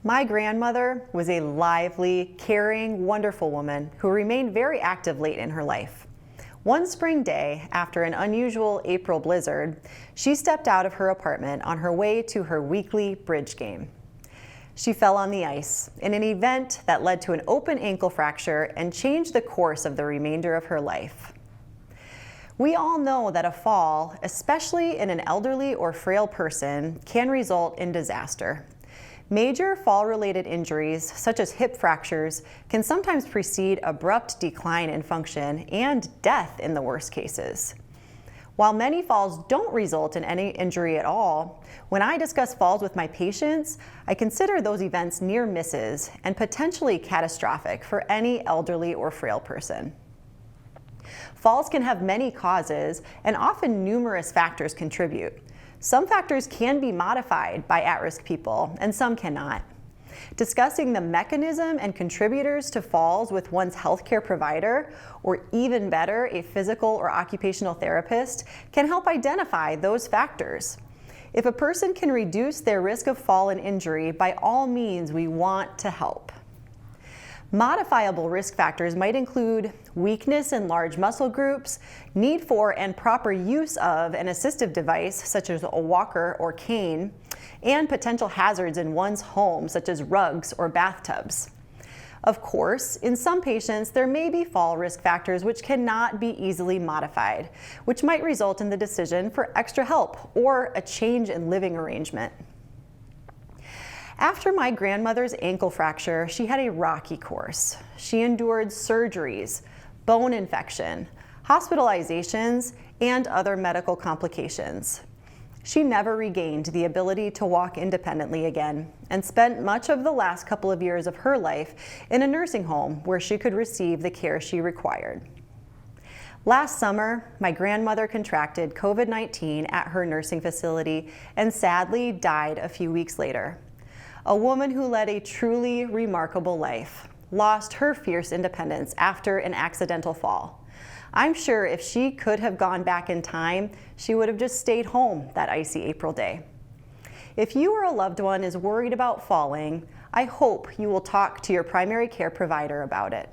My grandmother was a lively, caring, wonderful woman who remained very active late in her life. One spring day, after an unusual April blizzard, she stepped out of her apartment on her way to her weekly bridge game. She fell on the ice in an event that led to an open ankle fracture and changed the course of the remainder of her life. We all know that a fall, especially in an elderly or frail person, can result in disaster. Major fall-related injuries, such as hip fractures, can sometimes precede abrupt decline in function and death in the worst cases. While many falls don't result in any injury at all, when I discuss falls with my patients, I consider those events near misses and potentially catastrophic for any elderly or frail person. Falls can have many causes, and often numerous factors contribute. Some factors can be modified by at-risk people, and some cannot. Discussing the mechanism and contributors to falls with one's healthcare provider, or even better, a physical or occupational therapist, can help identify those factors. If a person can reduce their risk of fall and injury, by all means, we want to help. Modifiable risk factors might include weakness in large muscle groups, need for and proper use of an assistive device such as a walker or cane, and potential hazards in one's home such as rugs or bathtubs. Of course, in some patients there may be fall risk factors which cannot be easily modified, which might result in the decision for extra help or a change in living arrangement. After my grandmother's ankle fracture, she had a rocky course. She endured surgeries, bone infection, hospitalizations, and other medical complications. She never regained the ability to walk independently again and spent much of the last couple of years of her life in a nursing home where she could receive the care she required. Last summer, my grandmother contracted COVID-19 at her nursing facility and sadly died a few weeks later. A woman who led a truly remarkable life, lost her fierce independence after an accidental fall. I'm sure if she could have gone back in time, she would have just stayed home that icy April day. If you or a loved one is worried about falling, I hope you will talk to your primary care provider about it.